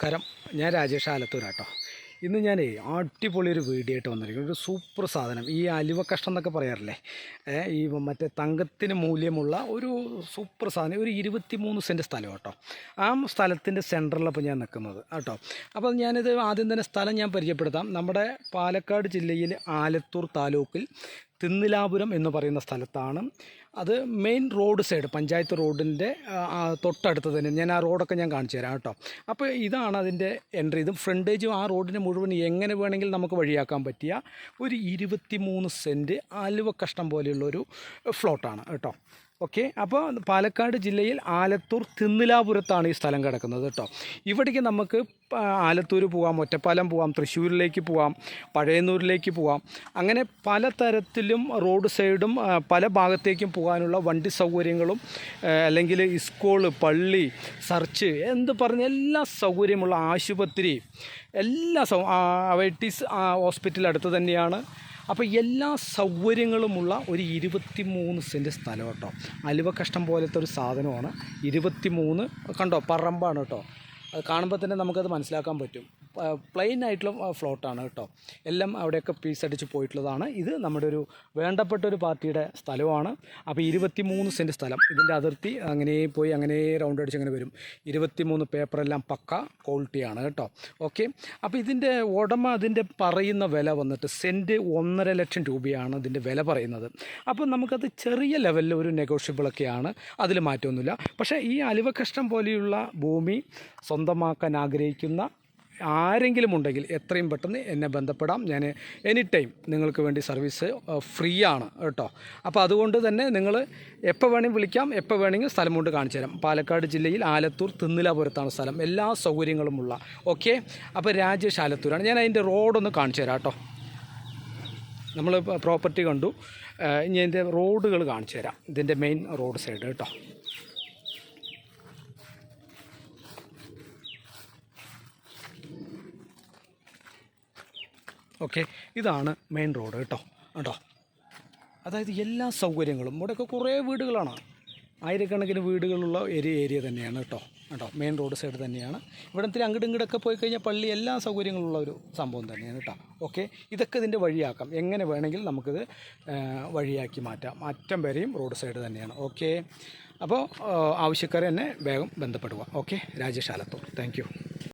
നമസ്കാരം, ഞാൻ രാജേഷ് ആലത്തൂരാട്ടോ. ഇന്ന് ഞാൻ അടിപൊളി ഒരു വീഡിയോ ആയിട്ട് വന്നിരിക്കുന്നു. ഒരു സൂപ്പർ സാധനം, ഈ അലുവ കഷ്ണം എന്നൊക്കെ പറയാറില്ലേ, ഈ മറ്റേ തങ്കത്തിന് മൂല്യമുള്ള ഒരു സൂപ്പർ സാധനം. ഒരു 23 സെൻറ്റ് സ്ഥലം കേട്ടോ. ആ സ്ഥലത്തിൻ്റെ സെൻറ്ററിലപ്പോൾ ഞാൻ നിൽക്കുന്നത് കേട്ടോ. അപ്പോൾ ഞാനിത് ആദ്യം തന്നെ സ്ഥലം ഞാൻ പരിചയപ്പെടുത്താം. നമ്മുടെ പാലക്കാട് ജില്ലയിൽ ആലത്തൂർ താലൂക്കിൽ തിന്നിലാപുരം എന്ന് പറയുന്ന സ്ഥലത്താണ്. അത് മെയിൻ റോഡ് സൈഡ്, പഞ്ചായത്ത് റോഡിൻ്റെ തൊട്ടടുത്ത് തന്നെ. ഞാൻ ആ റോഡൊക്കെ ഞാൻ കാണിച്ചു തരാം കേട്ടോ. അപ്പോൾ ഇതാണ് അതിൻ്റെ എൻട്രി. ഇതും ഫ്രണ്ടേജും ആ റോഡിന് മുഴുവൻ എങ്ങനെ വേണമെങ്കിൽ നമുക്ക് വഴിയാക്കാൻ പറ്റിയ ഒരു 23 സെൻറ്റ് ആലുവ കഷ്ണം പോലെയുള്ളൊരു ഫ്ലോട്ടാണ് കേട്ടോ. ഓക്കെ, അപ്പോൾ പാലക്കാട് ജില്ലയിൽ ആലത്തൂർ തിന്നിലാപുരത്താണ് ഈ സ്ഥലം കിടക്കുന്നത് കേട്ടോ. ഇവിടേക്ക് നമുക്ക് ആലത്തൂർ പോകാം, ഒറ്റപ്പാലം പോകാം, തൃശ്ശൂരിലേക്ക് പോകാം, പഴയന്നൂരിലേക്ക് പോകാം. അങ്ങനെ പലതരത്തിലും റോഡ് സൈഡും പല ഭാഗത്തേക്കും പോകാനുള്ള വണ്ടി സൗകര്യങ്ങളും അല്ലെങ്കിൽ സ്കൂള്, പള്ളി, ചർച്ച് എന്ത് പറഞ്ഞ എല്ലാ സൗകര്യമുള്ള ആശുപത്രി, എല്ലാ അവൈറ്റീസ് ഹോസ്പിറ്റൽ അടുത്ത് തന്നെയാണ്. അപ്പോൾ എല്ലാ സൗകര്യങ്ങളുമുള്ള ഒരു 23 സെൻറ്റ് സ്ഥലം കേട്ടോ. അലുവ കഷ്ണം പോലത്തെ ഒരു സാധനമാണ്. 23 കണ്ടോ, പറമ്പാണ് കേട്ടോ. അത് കാണുമ്പോൾ തന്നെ നമുക്കത് മനസ്സിലാക്കാൻ പറ്റും. പ്ലെയിൻ ആയിട്ടുള്ള ഫ്ലോട്ടാണ് കേട്ടോ. എല്ലാം അവിടെയൊക്കെ പീസടിച്ച് പോയിട്ടുള്ളതാണ്. ഇത് നമ്മുടെ ഒരു വേണ്ടപ്പെട്ട ഒരു പാർട്ടിയുടെ സ്ഥലമാണ്. അപ്പോൾ 23 സെൻറ്റ് സ്ഥലം. ഇതിൻ്റെ അതിർത്തി അങ്ങനെ പോയി അങ്ങനെ റൗണ്ട് അടിച്ച് അങ്ങനെ വരും. 23 പേപ്പറെല്ലാം പക്ക ക്വാളിറ്റിയാണ് കേട്ടോ. ഓക്കെ, അപ്പോൾ ഇതിൻ്റെ ഉടമ അതിൻ്റെ പറയുന്ന വില വന്നിട്ട് സെൻറ്റ് 1.5 ലക്ഷം രൂപയാണ് ഇതിൻ്റെ വില പറയുന്നത്. അപ്പോൾ നമുക്കത് ചെറിയ ലെവലിൽ ഒരു നെഗോഷ്യബിളൊക്കെയാണ്, അതിൽ മാറ്റമൊന്നുമില്ല. പക്ഷേ ഈ അലുവ കഷ്ണം പോലെയുള്ള ഭൂമി സ്വന്തമാക്കാൻ ആഗ്രഹിക്കുന്ന ആരെങ്കിലും ഉണ്ടെങ്കിൽ എത്രയും പെട്ടെന്ന് എന്നെ ബന്ധപ്പെടാം. ഞാൻ എനി ടൈം നിങ്ങൾക്ക് വേണ്ടി സർവീസ് ഫ്രീ ആണ് കേട്ടോ. അപ്പോൾ അതുകൊണ്ട് തന്നെ നിങ്ങൾ എപ്പോൾ വേണമെങ്കിൽ വിളിക്കാം, എപ്പോൾ വേണമെങ്കിൽ സ്ഥലം കൊണ്ട് കാണിച്ചു തരാം. പാലക്കാട് ജില്ലയിൽ ആലത്തൂർ തിന്നിലാപുരത്താണ് സ്ഥലം, എല്ലാ സൗകര്യങ്ങളുമുള്ള. ഓക്കെ, അപ്പോൾ രാജേഷ് ആലത്തൂരാണ്. ഞാൻ അതിൻ്റെ റോഡൊന്ന് കാണിച്ചു തരാം കേട്ടോ. നമ്മൾ പ്രോപ്പർട്ടി കണ്ടു, ഇനി അതിൻ്റെ റോഡുകൾ കാണിച്ചു തരാം. ഇതിൻ്റെ മെയിൻ റോഡ് സൈഡ് കേട്ടോ. ഓക്കെ, ഇതാണ് മെയിൻ റോഡ് കേട്ടോ. കേട്ടോ, അതായത് എല്ലാ സൗകര്യങ്ങളും ഇവിടെയൊക്കെ കുറേ വീടുകളാണ്, ആയിരക്കണക്കിന് വീടുകളുള്ള ഏരിയ തന്നെയാണ് കേട്ടോ. കേട്ടോ, മെയിൻ റോഡ് സൈഡ് തന്നെയാണ്. ഇവിടെ ഇത്തിരി അങ്ങോട്ടും ഇങ്ങോട്ടൊക്കെ പോയി കഴിഞ്ഞാൽ പള്ളി, എല്ലാ സൗകര്യങ്ങളുള്ള ഒരു സംഭവം തന്നെയാണ് കേട്ടോ. ഓക്കെ, ഇതൊക്കെ ഇതിൻ്റെ വഴിയാക്കാം. എങ്ങനെ വേണമെങ്കിൽ നമുക്കിത് വഴിയാക്കി മാറ്റാം. അറ്റം വരെയും റോഡ് സൈഡ് തന്നെയാണ്. ഓക്കെ, അപ്പോൾ ആവശ്യക്കാരെ എന്നെ വേഗം ബന്ധപ്പെടുക. Okay, Rajesh Alathur. Thank you.